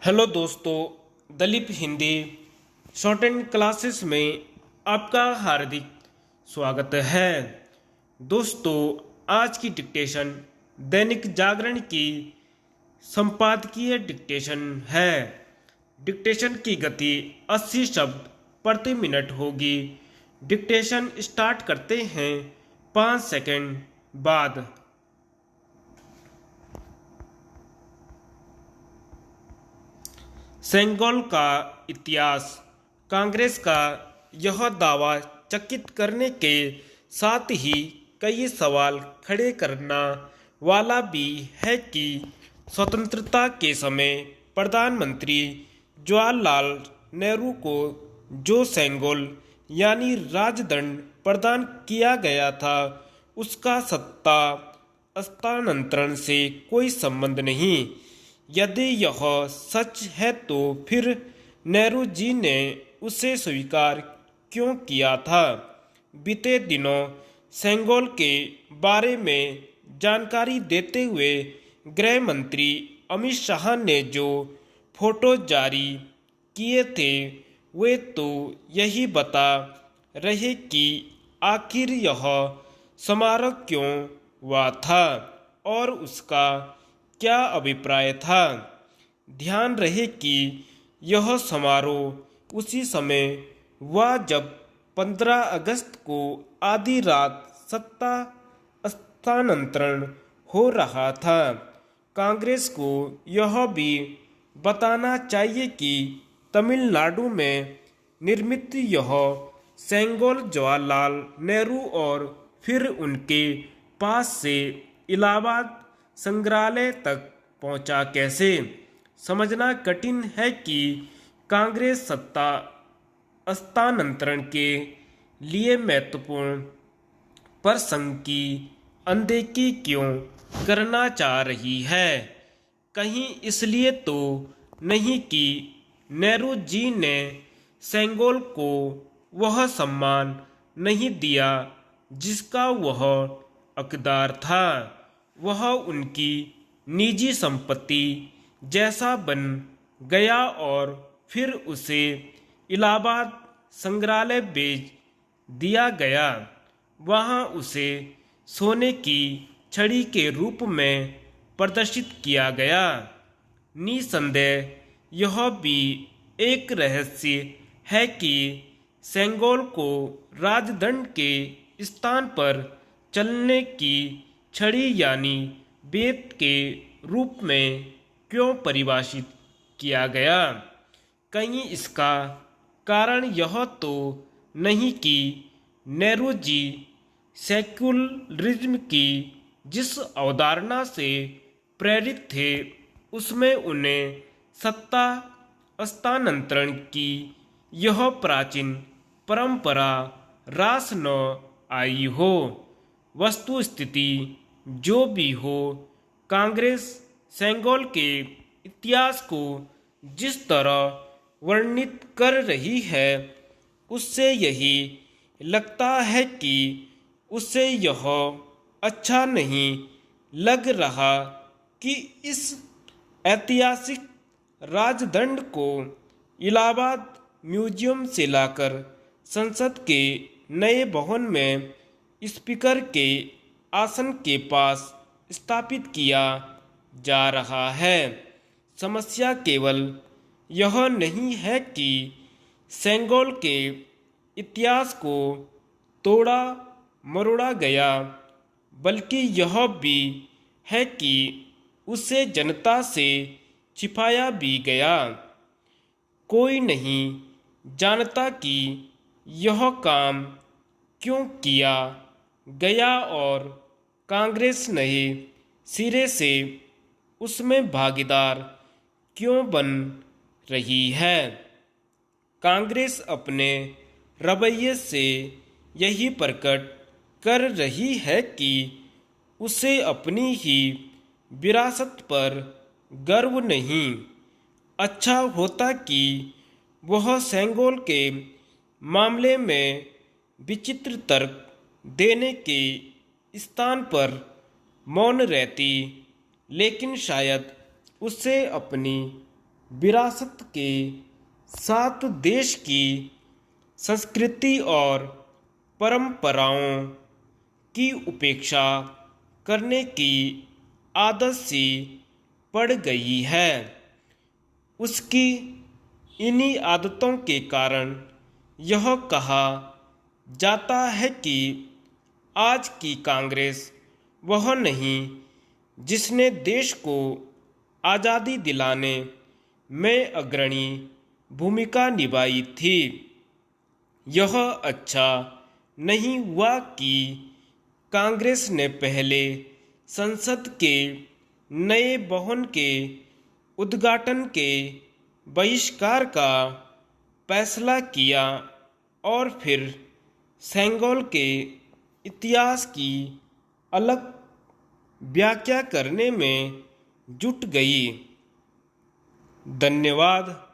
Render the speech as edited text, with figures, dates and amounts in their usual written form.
Hello दोस्तों, Dalip Hindi shorthand classes में आपका हार्दिक स्वागत है। दोस्तों, आज की डिक्टेशन दैनिक जागरण की संपादकीय डिक्टेशन है। डिक्टेशन की गति 80 शब्द प्रति मिनट होगी। डिक्टेशन स्टार्ट करते हैं 5 सेकंड बाद। सेंगोल का इतिहास। कांग्रेस का यह दावा चकित करने के साथ ही कई सवाल खड़े करना वाला भी है कि स्वतंत्रता के समय प्रधानमंत्री जवाहरलाल नेहरू को जो सेंगोल यानी राजदंड प्रदान किया गया था, उसका सत्ता हस्तांतरण से कोई संबंध नहीं। यदि यह सच है तो फिर नेहरू जी ने उसे स्वीकार क्यों किया था? बीते दिनों सेंगोल के बारे में जानकारी देते हुए गृह मंत्री अमित शाह ने जो फोटो जारी किए थे, वे तो यही बता रहे कि आखिर यह समारोह क्यों हुआ था और उसका क्या अभिप्राय था। ध्यान रहे कि यह समारोह उसी समय हुआ जब 15 अगस्त को आधी रात सत्ता हस्तांतरण हो रहा था। कांग्रेस को यह भी बताना चाहिए कि तमिलनाडु में निर्मित यह सेंगोल जवाहरलाल नेहरू और फिर उनके पास से इलाहाबाद संग्रहालय तक पहुंचा कैसे? समझना कठिन है कि कांग्रेस सत्ता हस्तांतरण के लिए महत्वपूर्ण प्रसंग की अनदेखी क्यों करना चाह रही है। कहीं इसलिए तो नहीं कि नेहरू जी ने सेंगोल को वह सम्मान नहीं दिया जिसका वह हकदार था। वह उनकी निजी संपत्ति जैसा बन गया और फिर उसे इलाहाबाद संग्रहालय बेच दिया गया। वहां उसे सोने की छड़ी के रूप में प्रदर्शित किया गया। निसंदेह यह भी एक रहस्य है कि सेंगोल को राजदंड के स्थान पर चलने की छड़ी यानी बेत के रूप में क्यों परिभाषित किया गया। कहीं इसका कारण यह तो नहीं कि नेहरू जी सेक्युलरिज्म की जिस अवधारणा से प्रेरित थे, उसमें उन्हें सत्ता हस्तांतरण की यह प्राचीन परंपरा रास न आई हो। वस्तुस्थिति जो भी हो, कांग्रेस सेंगोल के इतिहास को जिस तरह वर्णित कर रही है, उससे यही लगता है कि उसे यह अच्छा नहीं लग रहा कि इस ऐतिहासिक राजदंड को इलाहाबाद म्यूजियम से लाकर संसद के नए भवन में स्पीकर के आसन के पास स्थापित किया जा रहा है। समस्या केवल यह नहीं है कि सेंगोल के इतिहास को तोड़ा मरोड़ा गया, बल्कि यह भी है कि उसे जनता से छिपाया भी गया। कोई नहीं जानता कि यह काम क्यों किया गया और कांग्रेस नए सिरे से उसमें भागीदार क्यों बन रही है। कांग्रेस अपने रवैये से यही प्रकट कर रही है कि उसे अपनी ही विरासत पर गर्व नहीं। अच्छा होता कि वह सेंगोल के मामले में विचित्र तर्क देने के स्थान पर मौन रहती, लेकिन शायद उसे अपनी विरासत के साथ देश की संस्कृति और परंपराओं की उपेक्षा करने की आदत सी पड़ गई है। उसकी इन्हीं आदतों के कारण यह कहा जाता है कि आज की कांग्रेस वह नहीं जिसने देश को आज़ादी दिलाने में अग्रणी भूमिका निभाई थी। यह अच्छा नहीं हुआ कि कांग्रेस ने पहले संसद के नए भवन के उद्घाटन के बहिष्कार का फैसला किया और फिर सेंगोल के इतिहास की अलग व्याख्या करने में जुट गई। धन्यवाद।